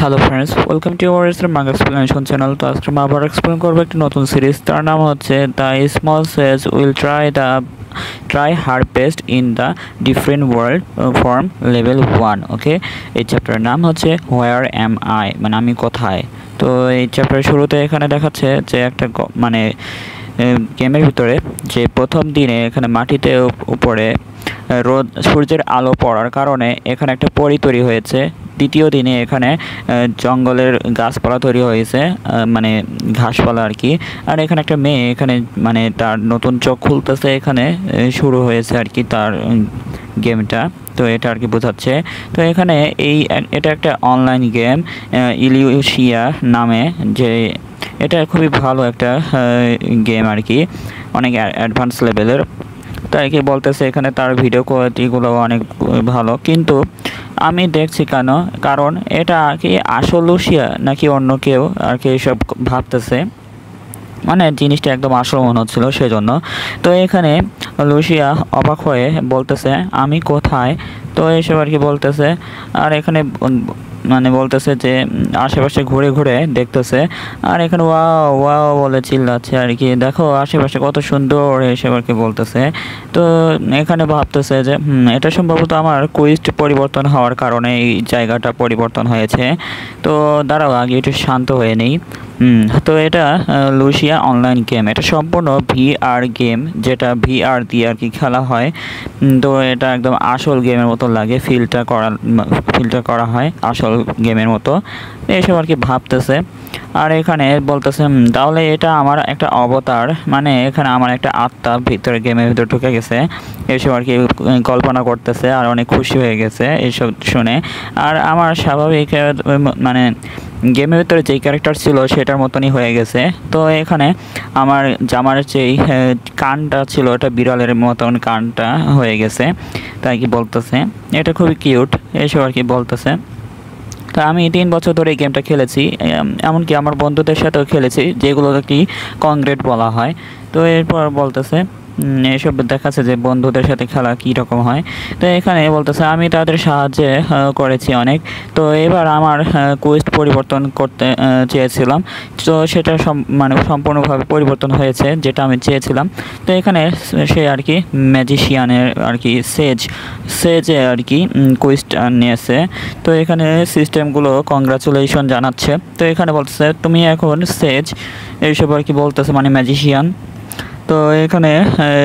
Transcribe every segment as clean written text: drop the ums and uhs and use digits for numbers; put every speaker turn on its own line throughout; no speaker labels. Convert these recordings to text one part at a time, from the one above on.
Hello friends, welcome to our manga explanation channel. তো আজকে আমরা আবার এক্সপ্লেন করবো একটা নতুন সিরিজ, তার নাম হচ্ছে the small Sage will try her best in the different world form level 1। ওকে, এই চ্যাপ্টারের নাম হচ্ছে হোয়ার অ্যাম আই, মানে আমি কোথায়। তো এই চ্যাপ্টারের শুরুতে এখানে দেখাচ্ছে যে একটা মানে গেমের ভিতরে যে প্রথম দিনে এখানে মাটিতে উপরে সূর্যের আলো পড়ার কারণে এখানে একটা পরি তৈরি হয়েছে। দ্বিতীয় দিনে এখানে জঙ্গলের গাছপালা তৈরি হয়েছে, মানে ঘাসপালা আর কি। আর এখানে একটা মেয়ে এখানে মানে তার নতুন চোখ খুলতেছে, এখানে শুরু হয়েছে আর কি তার গেমটা। তো এটা আর কি বোঝাচ্ছে। তো এখানে এটা একটা অনলাইন গেম ইলিউশিয়া নামে, যে এটা খুবই ভালো একটা গেম আর কি, অনেক অ্যাডভান্স লেভেলের। তাই কি বলতেছে এখানে তার ভিডিও কোয়ালিটিগুলো অনেক ভালো, কিন্তু আমি দেখছি কারণ এটা কি আসল লুসিয়া নাকি অন্য কেউ আর কি এসব ভাবতেছে, মানে জিনিসটা একদম আসল মনে হচ্ছিল সেজন্য। তো এখানে লুসিয়া অবাক হয়ে বলতেছে আমি কোথায়, তো এসব আর কি বলতেছে। আর এখানে মানে বলতেছে যে আশেপাশে ঘুরে ঘুরে দেখতেছে, আর এখানে ওয়াও ওয়াও বলে চিল্লাচ্ছে আর কি, দেখো আশেপাশে কত সুন্দর এসব আর কি বলতেছে। তো এখানে ভাবতেছে যে এটা সম্ভবত আমার কুইস্ট পরিবর্তন হওয়ার কারণে এই জায়গাটা পরিবর্তন হয়েছে। তো দাঁড়াও আগে একটু শান্ত হয়ে নেই। তো এটা লুসিয়া অনলাইন গেম, এটা সম্পূর্ণ ভিআর গেম, যেটা ভিআর দিয়ে আর কি খেলা হয়। তো এটা একদম আসল গেমের মতো লাগে, ফিলটা করা হয় আসল গেমের মতো, এসব আর কি ভাবতেছে। আর এখানে বলতেছে তাহলে এটা আমার একটা অবতার, মানে এখানে আমার একটা আত্মা ভিতরে গেমের ভিতরে ঢুকে গেছে, এসব আর কি কল্পনা করতেছে। আর অনেক খুশি হয়ে গেছে এইসব শুনে। আর আমার স্বাভাবিক মানে গেমের ভিতরে যেই ক্যারেক্টার ছিল সেটার মতনই হয়ে গেছে। তো এখানে আমার জামার যেই কানটা ছিল ওটা বিড়ালের মতন কানটা হয়ে গেছে, তাই কি বলতেছে এটা খুবই কিউট, এসব আর কি বলতেছে। তো আমি 3 বছর ধরে এই গেমটা খেলেছি, এমনকি আমার বন্ধুদের সাথেও খেলেছি, যেগুলো কি কংগ্রেট বলা হয়। তো এরপর বলতেছে এসব দেখাচ্ছে যে বন্ধুদের সাথে খেলা কী রকম হয়। তো এখানে বলতেছে আমি তাদের সাহায্যে করেছি অনেক। তো এবার আমার কোয়েস্ট পরিবর্তন করতে চেয়েছিলাম, তো সেটা মানে সম্পূর্ণভাবে পরিবর্তন হয়েছে যেটা আমি চেয়েছিলাম। তো এখানে সে আর কি ম্যাজিশিয়ানের আর কি সেজে আর কি কোয়েস্ট নিয়েছে। তো এখানে সিস্টেমগুলো কংগ্রাচুলেশন জানাচ্ছে। তো এখানে বলতেছে তুমি এখন সেজ, এইসব আর কি বলতেছে, মানে ম্যাজিশিয়ান। তো এখানে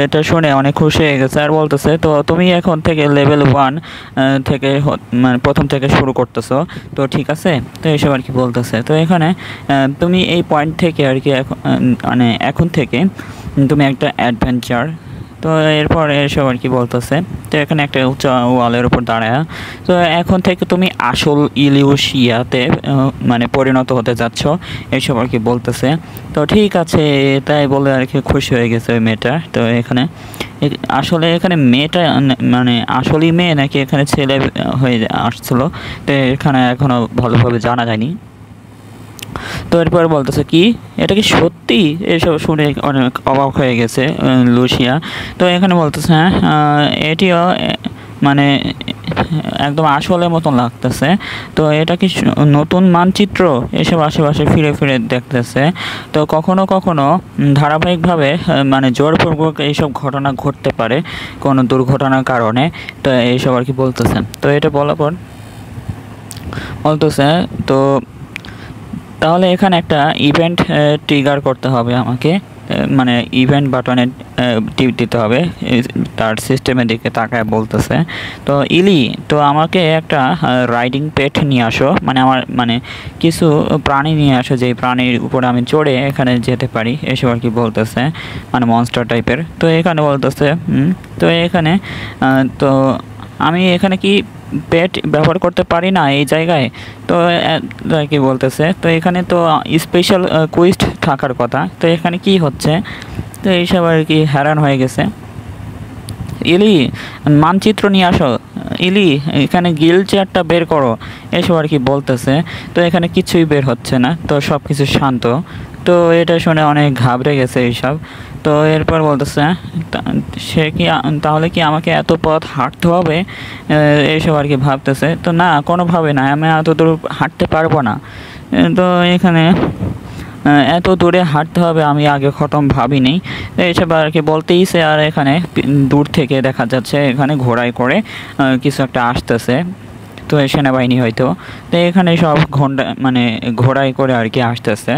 এটা শুনে অনেক খুশি হয়ে গেছে, আর বলতেছে তো তুমি এখন থেকে লেভেল 1 থেকে মানে প্রথম থেকে শুরু করতেছো, তো ঠিক আছে। তো এইসব আর কি বলতেছে। তো এখানে তুমি এই পয়েন্ট থেকে আর কি মানে এখন থেকে তুমি একটা অ্যাডভেঞ্চার। তো এরপর এসব আর কি বলতেছে। তো এখানে একটা উঁচা ওয়ালের উপর দাঁড়ায়, তো এখন থেকে তুমি আসল ইলিউশিয়াতে মানে পরিণত হতে যাচ্ছ, এইসব আর কি বলতেছে। তো ঠিক আছে তাই বলে আর কি খুশি হয়ে গেছে ওই মেয়েটা। তো এখানে আসলে এখানে মেয়েটা মানে আসলেই মেয়ে নাকি এখানে ছেলে হয়ে আসছিলো, তো এখানে এখনও ভালোভাবে জানা যায়নি। তো এরপর বলতেছে কি এটা কি সত্যি, এসব শুনে অনেক অবাক হয়ে গেছে লুসিয়া। তো এখানে বলতেছে হ্যাঁ এটিও মানে একদম আসলের মতন লাগতেছে। তো এটা কি নতুন মানচিত্র, এসব আশেপাশে ফিরে ফিরে দেখতেছে। তো কখনো কখনো ধারাবাহিকভাবে মানে জোরপূর্বক এইসব ঘটনা ঘটতে পারে কোনো দুর্ঘটনার কারণে। তো এইসব আর কি বলতেছে। তো এটা বলার পর বলতেছে তো তাহলে এখানে একটা ইভেন্ট ট্রিগার করতে হবে আমাকে, মানে ইভেন্ট বাটনে টিপ দিতে হবে। তার সিস্টেমের দিকে তাকায় বলতেছে তো ইলি, তো আমাকে একটা রাইডিং পেট নিয়ে আসো, মানে আমার মানে কিছু প্রাণী নিয়ে আসো যেই প্রাণীর উপরে আমি চড়ে এখানে যেতে পারি, এসব আর কি বলতেছে, মানে মনস্টার টাইপের। তো এখানে বলতেছে তো এখানে তো আমি এখানে কি পেট ব্যবহার করতে পারি না এই জায়গায়, তো কি বলতেছে। তো এখানে তো স্পেশাল কুইস্ট থাকার কথা, তো এখানে কি হচ্ছে। তো এইসব আর কি হ্যারান হয়ে গেছে। ইলি মানচিত্র নিয়ে আসো, ইলি এখানে গিল চেয়ারটা বের করো, এসব আর কি বলতেছে। তো এখানে কিছুই বের হচ্ছে না, তো সব কিছু শান্ত। তো এটা শুনে অনেক ঘাবড়ে গেছে এইসব। তো এরপর বলতেছে সে কি তাহলে কি আমাকে এত পথ হাঁটতে হবে, এইসব আর কি ভাবতেছে। তো না, কোনোভাবে না, আমি এত দূর হাঁটতে পারবো না। তো এখানে এত দূরে হাঁটতে হবে আমি আগে ভাবিনি। এইসব আর কি বলতেইছে। আর এখানে দূর থেকে দেখা যাচ্ছে এখানে ঘোড়ায় করে কিছু একটা আসতেছে। তো এই সেনাবাহিনী হয়তো। তো এখানে সব ঘোড়ায় করে আর কি আসতেছে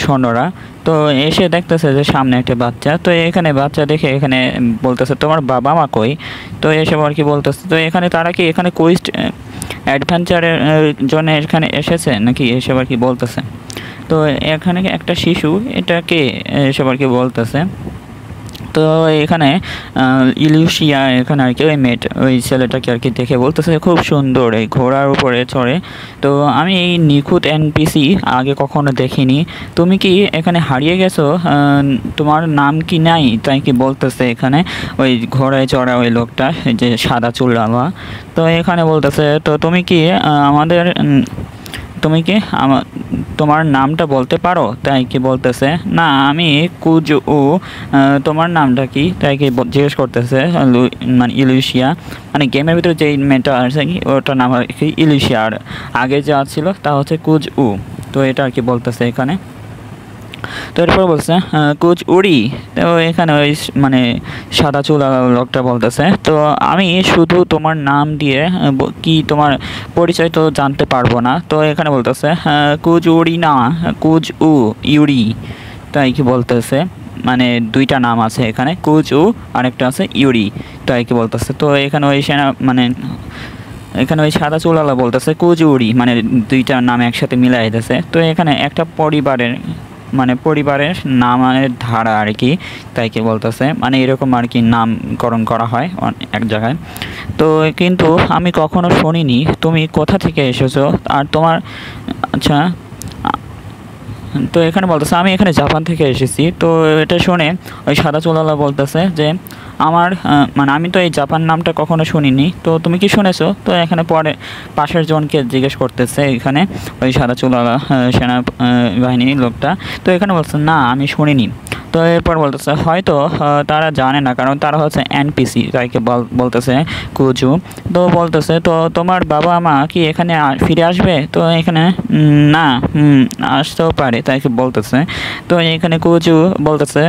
সৈন্যরা। তো এসে দেখতেছে যে সামনে একটা বাচ্চা। তো এখানে বাচ্চা দেখে এখানে বলতেছে তোমার বাবা মা কই। তো এসব আর কি বলতেছে। তো এখানে তারা কি এখানে কুইস্ট অ্যাডভেঞ্চারের জন্য এখানে এসেছে নাকি, এসব আর কি বলতেছে। তো এখানে একটা শিশু, এটাকে এসব আর কি বলতেছে। তো এখানে ইলুশিয়া এখানে আর কি ওই ছেলেটাকে আর কি দেখে বলতেছে খুব সুন্দর এই ঘোড়ার উপরে চড়ে। তো আমি এই নিখুঁত এনপিসি আগে কখনো দেখিনি, তুমি কি এখানে হারিয়ে গেছো, তোমার নাম কি নাই, তাই কি বলতেছে এখানে ওই ঘোড়ায় চড়া ওই লোকটা, যে সাদা চুলওয়ালা। তো এখানে বলতেছে তো তুমি কি আমাদের তুমি কি তোমার নামটা বলতে পারো, তাই কি বলতেছে। না, আমি কুজু, তোমার নামটা কি, তাই কি জিজ্ঞেস করতেছে মানে ইলুশিয়া। মানে গেমের ভিতরে যেই মেয়েটা আছে কি ওটার নাম আর কি ইলুশিয়া, আর আগে যা ছিল তা হচ্ছে কুজ উ। তো এটা আর কি বলতেছে এখানে। তো এরপর বলছে কুচ উড়ি। তো এখানে ওই মানে সাদা চুলা লোকটা বলতেছে তো আমি শুধু তোমার নাম দিয়ে কি তোমার পরিচয় তো জানতে পারবো না। তো এখানে বলতেছে কুচ উড়ি না, কুচ উ ইউরি, তাই কি বলতেছে। মানে দুইটা নাম আছে এখানে, কুচ উ আরেকটা আছে ইউরি, তাই কি বলতেছে। তো এখানে ওই এখানে ওই সাদা চুলালা বলতেছে কুজুরি, মানে দুইটা নাম একসাথে মিলাই দিতেছে। তো এখানে একটা পরিবারের নামের ধারা আর কি, তাই কি বলতেছে। মানে এরকম আর কি নামকরণ করা হয় এক জায়গায়। তো কিন্তু আমি কখনো শুনিনি, তুমি কোথা থেকে এসেছো আর তোমার, আচ্ছা। তো এখানে বলতেছে আমি এখানে জাপান থেকে এসেছি। তো এটা শুনে ওই সাদা চুলালা বলতেছে যে আমার মানে আমি তো এই জাপান নামটা কখনো শুনিনি, তো তুমি কি শুনেছো। তো এখানে পরে পাশের জনকে জিজ্ঞেস করতেছে এখানে ওই সাদা চুলালা সেনা বাহিনীর লোকটা। তো এখানে বলছে না, আমি শুনিনি। তো এরপর বলতেছে হয়তো তারা জানে না, কারণ তারা হচ্ছে এনপিসি, তাইকে বলতেছে কুজু। তো বলতেছে তো তোমার বাবা মা কি এখানে ফিরে আসবে। তো এখানে না, আসতেও পারে, তাইকে বলতেছে। তো এখানে কুজু বলতেছে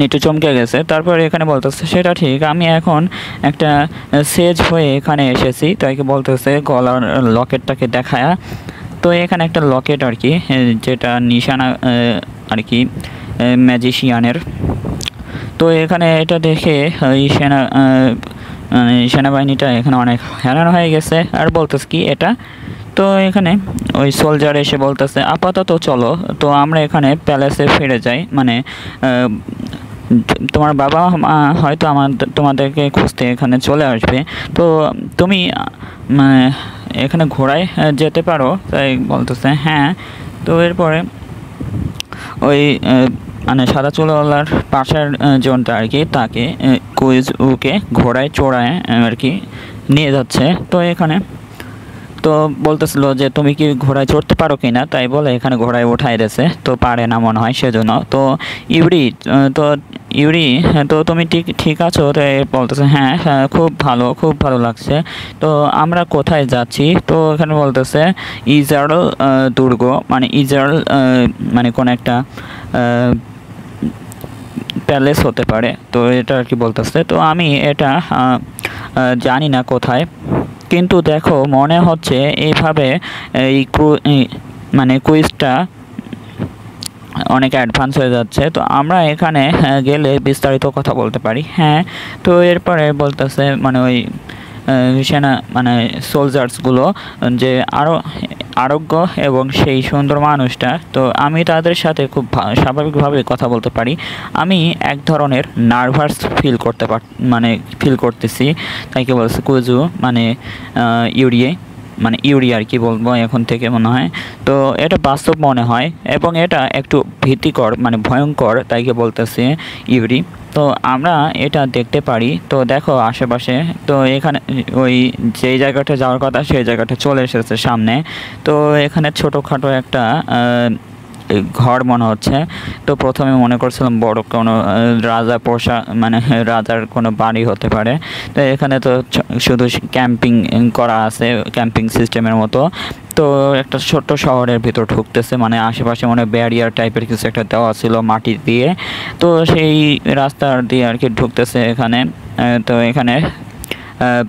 একটু চমকে গেছে। তারপর এখানে বলতেছে সেটা ঠিক, আমি এখন একটা সেজ হয়ে এখানে এসেছি, তাইকে বলতেছে গলার লকেটটাকে দেখায়া। তো এখানে একটা লকেট আর কি, যেটা নিশানা আর কি ম্যাজিশিয়ানের। তো এখানে এটা দেখে ওই সেনাবাহিনীটা এখানে অনেক হেরান হয়ে গেছে। আর বলতেছে কি এটা। তো এখানে ওই সোলজার এসে বলতেছে আপাতত চলো, তো আমরা এখানে প্যালেসে ফিরে যাই, মানে তোমার বাবা মা হয়তো তোমাদেরকে খুঁজতে এখানে চলে আসবে। তো তুমি মানে এখানে ঘোড়ায় যেতে পারো, তাই বলতেছে হ্যাঁ। তো এরপরে ওই মানে সাদা চুলওয়ালার পাশের জনটা আর কি তাকে কুইজ উকে ঘোড়ায় চড়ায় আর কি নিয়ে যাচ্ছে। তো এখানে তো বলতেছিল যে তুমি কি ঘোড়ায় চড়তে পারো কি না, তাই বলে এখানে ঘোড়ায় উঠাই দিয়েছে। তো পারে না মনে হয় সেজন্য। তো ইউরি তো তুমি ঠিক আছো। তো বলতেছে হ্যাঁ খুব ভালো লাগছে। তো আমরা কোথায় যাচ্ছি। তো এখানে বলতেছে ইজার্ল দুর্গ, মানে ইজার্ল মানে কোন একটা প্যালেস হতে পারে। তো এটা আর কি বলতেছে। তো আমি এটা জানি না কোথায়, কিন্তু দেখো মনে হচ্ছে এইভাবে মানে কুইজটা অনেক অ্যাডভান্স হয়ে যাচ্ছে। তো আমরা এখানে গেলে বিস্তারিত কথা বলতে পারি। হ্যাঁ। তো এরপরে বলতেছে মানে ওই সেনা মানে সোলজার্সগুলো যে আরোগ্য এবং সেই সুন্দর মানুষটা, তো আমি তাদের সাথে খুব স্বাভাবিকভাবে কথা বলতে পারি। আমি এক ধরনের নার্ভাস ফিল করতেছি, তাই কি বলছে কুজু, মানে ইউরি আর কি বলবো এখন থেকে মনে হয়। তো এটা বাস্তব মনে হয় এবং এটা একটু ভীতিকর মানে ভয়ঙ্কর, তাই কি বলতেছে ইউরি। তো আমরা এটা দেখতে পারি। তো দেখো আশেপাশে, তো এখানে ওই যেই জায়গাটা যাওয়ার কথা সেই জায়গাটা চলে এসেছে সামনে। তো এখানে ছোটোখাটো একটা ঘর মনে হচ্ছে। তো প্রথমে মনে করছিলাম বড় কোনো রাজা পোষা মানে রাজার কোনো বাড়ি হতে পারে। তো এখানে তো শুধু ক্যাম্পিং করা আছে, ক্যাম্পিং সিস্টেমের মতো। তো একটা ছোট্ট শহরের ভিতর ঢুকতেছে, মানে আশেপাশে মনে ব্যারিয়ার টাইপের কিছু একটা দেওয়া ছিল মাটি দিয়ে। তো সেই রাস্তা দিয়ে আর কি ঢুকতেছে এখানে। তো এখানে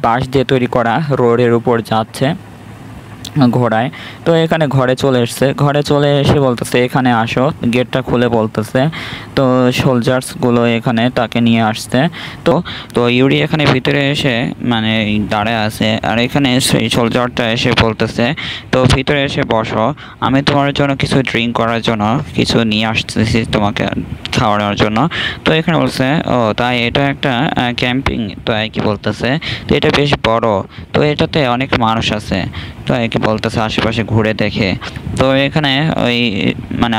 বাঁশ দিয়ে তৈরি করা রোডের উপর যাচ্ছে ঘোড়ায়। তো এখানে ঘরে চলে এসছে, ঘরে চলে এসে বলতেছে এখানে আসো, গেটটা খুলে বলতেছে। তো সোলজার্সগুলো এখানে তাকে নিয়ে আসছে। তো তো ইউরি এখানে ভিতরে এসে মানে দাঁড়ায় আছে, আর এখানে সেই সোলজারটা এসে বলতেছে তো ভিতরে এসে বসো, আমি তোমার জন্য কিছু ড্রিঙ্ক করার জন্য কিছু নিয়ে আসতেছি তোমাকে খাওয়ানোর জন্য। তো এখানে বলছে ও তাই, এটা একটা ক্যাম্পিং, তো কি বলতেছে তো এটা বেশ বড়, তো এটাতে অনেক মানুষ আছে। তো একে বলতেছে আশেপাশে ঘুরে দেখে। তো এখানে ওই মানে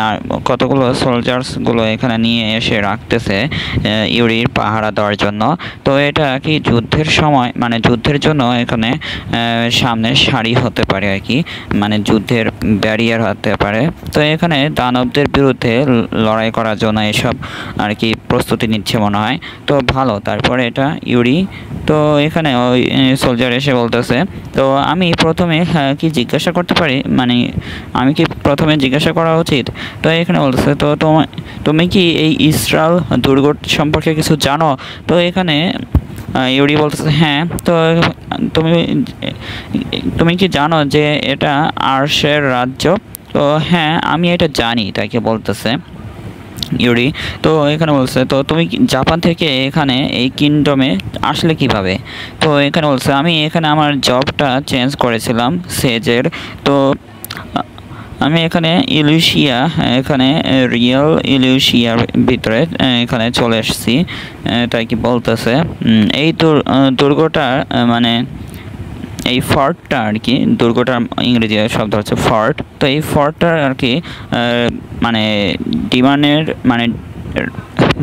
কতগুলো সোলজার্সগুলো এখানে নিয়ে এসে রাখতেছে ইউরির পাহারা দেওয়ার জন্য। তো এটা কি যুদ্ধের সময় মানে যুদ্ধের জন্য এখানে সামনে সারি হতে পারে আর কি, মানে যুদ্ধের ব্যারিয়ার হতে পারে। তো এখানে দানবদের বিরুদ্ধে লড়াই করার জন্য এসব আর কি প্রস্তুতি নিচ্ছে মনে হয়। তো ভালো। তারপরে এটা ইউরি, তো এখানে ওই সোলজার এসে বলতেছে তো আমি প্রথমে কি জিজ্ঞাসা করতে পারি, মানে আমি কি প্রথমে জিজ্ঞাসা করা উচিত? তো এখানে বলতেছে তো তুমি কি এই ইসরায়েল দুর্গ সম্পর্কে কিছু জানো? তো এখানে ইউরি বলতেছে হ্যাঁ। তো তুমি কি জানো যে এটা আরশের রাজ্য? তো হ্যাঁ আমি এটা জানি, তাকে বলতেছে ইউরি। তো এখানে বলছে তো তুমি জাপান থেকে এখানে এই কিংডমে আসলে কিভাবে? তো এখানে বলছে আমি এখানে আমার জবটা চেঞ্জ করেছিলাম সেজের। তো আমি এখানে ইলিউশিয়া, এখানে রিয়েল ইলিউশিয়ার ভিতরে এখানে চলে এসেছি, তাই কি বলতেছে এই দুর্গটা মানে এই ফর্টটা আর কি, দুর্গটার ইংরেজি শব্দ হচ্ছে ফর্ট। তো এই ফর্টটার আর কি মানে ডিমানের মানে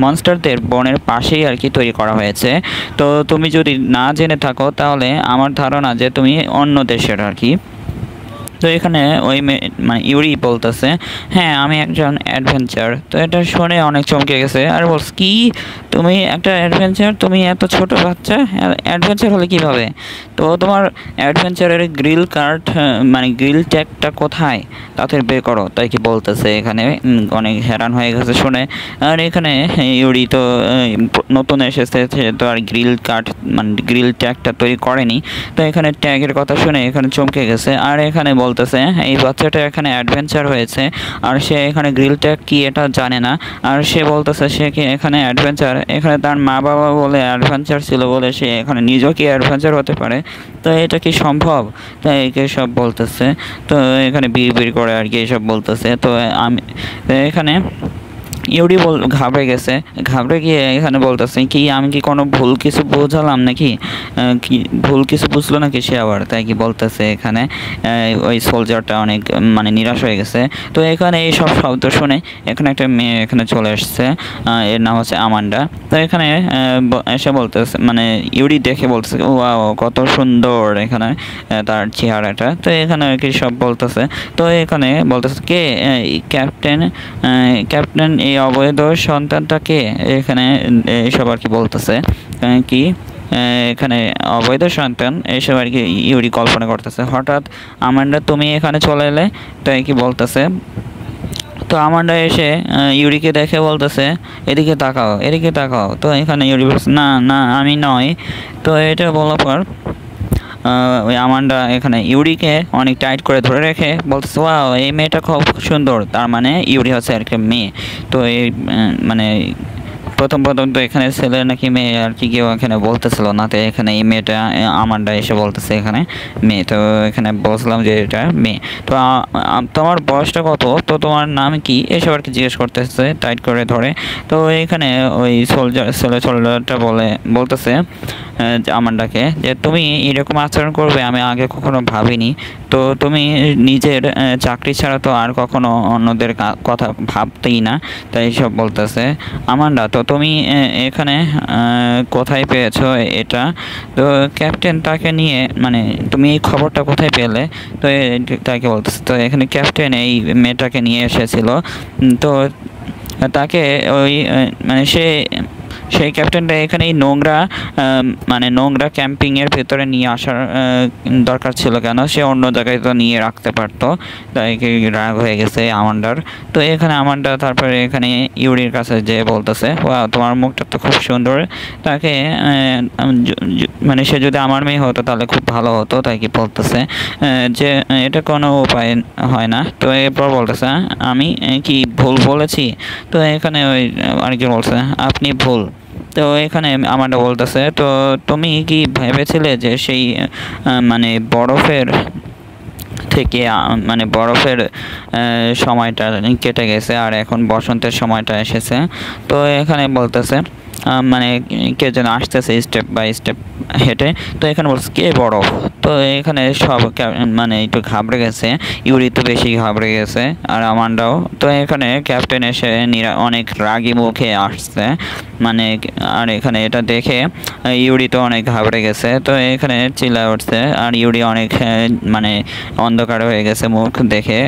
মনস্টারদের বনের পাশেই আর কি তৈরি করা হয়েছে। তো তুমি যদি না জেনে থাকো তাহলে আমার ধারণা যে তুমি অন্য দেশের আর কি। তো এখানে ওই মানে ইউরি বলতেছে হ্যাঁ আমি একজন অ্যাডভেঞ্চার। তো এটা শুনে অনেক চমকে গেছে আর বলছে কি তুমি একটা অ্যাডভেঞ্চার, তুমি এত ছোট বাচ্চা অ্যাডভেঞ্চার হলে কিভাবে? তো তোমার অ্যাডভেঞ্চারের গ্রিল কার্ড মানে গ্রিল ট্যাগটা কোথায়, তাদের বের করো, তাই কি বলতেছে এখানে। অনেক হেরান হয়ে গেছে শুনে। আর এখানে ইউরি তো নতুন এসেছে, তো আর গ্রিল কার্ড মানে গ্রিল ট্যাগটা তৈরি করেনি। তো এখানে ট্যাগের কথা শুনে এখানে চমকে গেছে। আর এখানে বলতেছে এই বাচ্চাটা এখানে অ্যাডভেঞ্চার হয়েছে আর সে এখানে গ্রিল ট্যাগ কি এটা জানে না। আর সে বলতেছে সে কি এখানে অ্যাডভেঞ্চার, এখানে তার মা বাবা বলে অ্যাডভেঞ্চার ছিল বলে সে এখানে নিজেও কি অ্যাডভেঞ্চার হতে পারে? তো এটা কি সম্ভব? তো একে সব বলতেছে। তো এখানে বিড় করে আর কি এসব বলতেছে। তো আমি এখানে ইউরি ঘাবড়ে গেছে, ঘাবড়ে গিয়ে এখানে বলতেছে কি আমি কি কোনো ভুল কিছু বোঝালাম নাকি, কি ভুল কিছু বুঝলো নাকি সে আবার, তাই কি বলতেছে এখানে। ওই সোলজারটা অনেক মানে নিরাশ হয়ে গেছে। তো এখানে এই সব শব্দ শুনে এখানে একটা মেয়ে এখানে চলে আসছে, এর নাম হচ্ছে আমান্ডা। তো এখানে এসে বলতেছে মানে ইউরি দেখে বলতেছে ওয়াও কত সুন্দর এখানে তার চেহারাটা। তো এখানে আর কি সব বলতেছে। তো এখানে বলতেছে কে ক্যাপ্টেন, ক্যাপ্টেন এই অবৈধ সন্তানটাকে এখানে এইসব আর কি বলতেছে কি এখানে অবৈধ সন্তান এইসব আর কি ইউরি কল্পনা করতেছে। হঠাৎ আমান্ডা তুমি এখানে চলে এলে, তাই কি বলতেছে। তো আমান্ডা এসে ইউরিকে দেখে বলতেছে এদিকে তাকাও, এদিকে তাকাও। তো এখানে ইউরি বলছে না না আমি নয়। তো এটা বলার পর ওই আমান্ডা এখানে ইউরিকে অনেক টাইট করে ধরে রেখে বলতেছে ওয়াও এই মেয়েটা খুব সুন্দর, তার মানে ইউরি হচ্ছে আর কি মেয়ে। তো এই মানে প্রথম তো এখানে ছেলে নাকি মেয়ে আর কি কেউ এখানে বলতেছিল না। তো এখানে এই মেয়েটা আমান্ডা এসে বলতেছে এখানে মেয়ে। তো এখানে বলছিলাম যে এটা মেয়ে। তো তোমার বয়সটা কত, তো তোমার নাম কি, এসব আর কি জিজ্ঞেস করতেছে টাইট করে ধরে। তো এখানে ওই সোলজারটা বলতেছে আমান্ডাকে যে তুমি এরকম আচরণ করবে আমি আগে কখনো ভাবিনি। তো তুমি নিজের চাকরি ছাড়া তো আর কখনো অন্যদের কথা ভাবতেই না, তাই সব বলতেছে। আমান্ডা, তো তুমি এখানে কোথায় পেয়েছো এটা? তো ক্যাপ্টেন তাকে নিয়ে মানে তুমি এই খবরটা কোথায় পেলে? তো তাকে বলতেছে। তো এখানে ক্যাপ্টেন এই মেয়েটাকে নিয়ে এসেছিল। তো তাকে ওই মানে সেই ক্যাপ্টেনটা এখানে এই নোংরা ক্যাম্পিংয়ের ভেতরে নিয়ে আসার দরকার ছিল কেন? সে অন্য জায়গায় তো নিয়ে রাখতে পারতো। তাই রাগ হয়ে গেছে আমান্ডার। তো এখানে আমান্ডা তারপরে এখানে ইউরির কাছে যে বলতেছে, তোমার মুখটা তো খুব সুন্দর। তাকে মানে সে যদি আমার মেয়ে হতো তাহলে খুব ভালো হতো, তাই কি বলতেছে যে এটা কোনো উপায় হয় না। তো এরপর বলতেছে আমি কি ভুল বলেছি? তো এখানে ওই আরেকজন বলছে আপনি ভুল। তো এখানে আমারটা বলতেছে তো তুমি কি ভেবেছিলে যে সেই মানে বরফের থেকে মানে বরফের সময়টা কেটে গেছে আর এখন বসন্তের সময়টা এসেছে? তো এখানে বলতেছে মানে কে যেন আসতেছে স্টেপ বাই স্টেপ হেঁটে। তো এখানে বলছে কে বরফ? তো এখানে সব মানে একটু ঘাবড়ে গেছে। ইউরি তো বেশি ঘাবড়ে গেছে আর আমান্ডাও। তো এখানে ক্যাপ্টেন এসে অনেক রাগী মুখে আসছে মানে। আর এখানে এটা দেখে ইউরি তো অনেক ঘাবড়ে গেছে। তো এখানে চিল্লায় উঠছে আর ইউরি অনেক মানে অন্ধকার হয়ে গেছে মুখ দেখে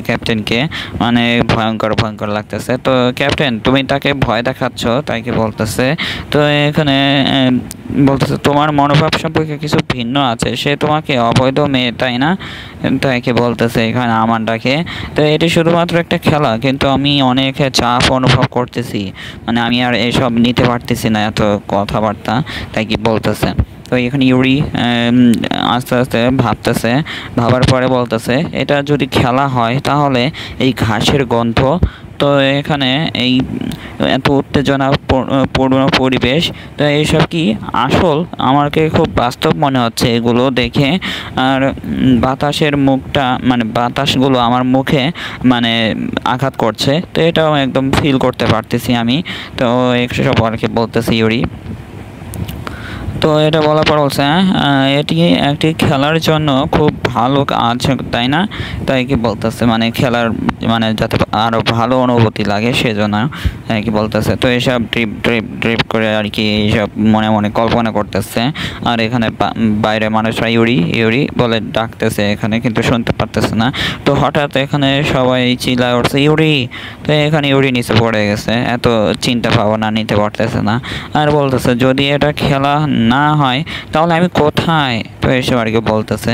ক্যাপ্টেনকে, মানে ভয়ঙ্কর ভয়ঙ্কর লাগতেছে। তো ক্যাপ্টেন তুমি তাকে ভয় দেখাচ্ছ, তাই কি বলতেছে। তো এখানে বলতেছে তোমার মনোভাব সম্পর্কে কিছু ভিন্ন আছে, সে তোমাকে অবৈধ মেয়ে তাই না? তাই কি বলতেছে এখানে আমান্ডাকে। তো এটি শুধুমাত্র একটা খেলা, কিন্তু আমি অনেক চাপ অনুভব করতেছি, মানে আমি আর এসব নিতে পারতেছি না এত কথাবার্তা, তাই কি বলতেছে। তো এখানে ইউরি আস্তে আস্তে ভাবতেছে, ভাবার পরে বলতেছে এটা যদি খেলা হয় তাহলে এই ঘাসের গন্ধ, তো এখানে এই এত উত্তেজনাপূর্ণ পরিবেশ, তো এইসব কি আসল? আমাকে খুব বাস্তব মনে হচ্ছে এগুলো দেখে। আর বাতাসের মুখটা মানে বাতাসগুলো আমার মুখে মানে আঘাত করছে, তো এটাও একদম ফিল করতে পারতেছি আমি। তো এসব আর কি বলতেছি ইউরি। তো এটা বলার পর বলছে এটি একটি খেলার জন্য খুব ভালো আছে তাই না? তাই কি বলতেছে মানে খেলার মানে যাতে আরও ভালো অনুভূতি লাগে সেজন্য কি বলতেছে। তো এইসব ড্রিপ করে আর কি এইসব মনে মনে কল্পনা করতেছে। আর এখানে বাইরে মানুষরা ইউরি বলে ডাকতেছে এখানে, কিন্তু শুনতে পারতেছে না। তো হঠাৎ এখানে সবাই চিল্লায় উঠছে ইউরি। তো এখানে ইউরি নিচে পড়ে গেছে, এত চিন্তা ভাবনা নিতে পারতেছে না। আর বলতেছে যদি এটা খেলা না হয় তাহলে আমি কোথায়? তো এসব আর কি বলতেছে।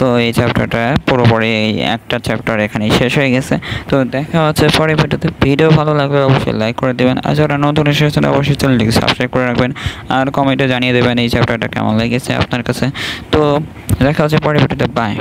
তো এই চ্যাপ্টারটা পুরোপুরি এই একটা চ্যাপ্টার এখানে শেষ হয়ে গেছে। তো দেখা হচ্ছে পরে ভিডিওতে। ভিডিও ভালো লাগলে অবশ্যই লাইক করে দেবেন, আর যারা নতুন এসেছেন অবশ্যই চ্যানেলটিকে সাবস্ক্রাইব করে রাখবেন আর কমেন্টে জানিয়ে দেবেন এই চ্যাপ্টারটা কেমন লেগেছে আপনার কাছে। তো দেখা হচ্ছে পরে ভিডিওতে। বাই।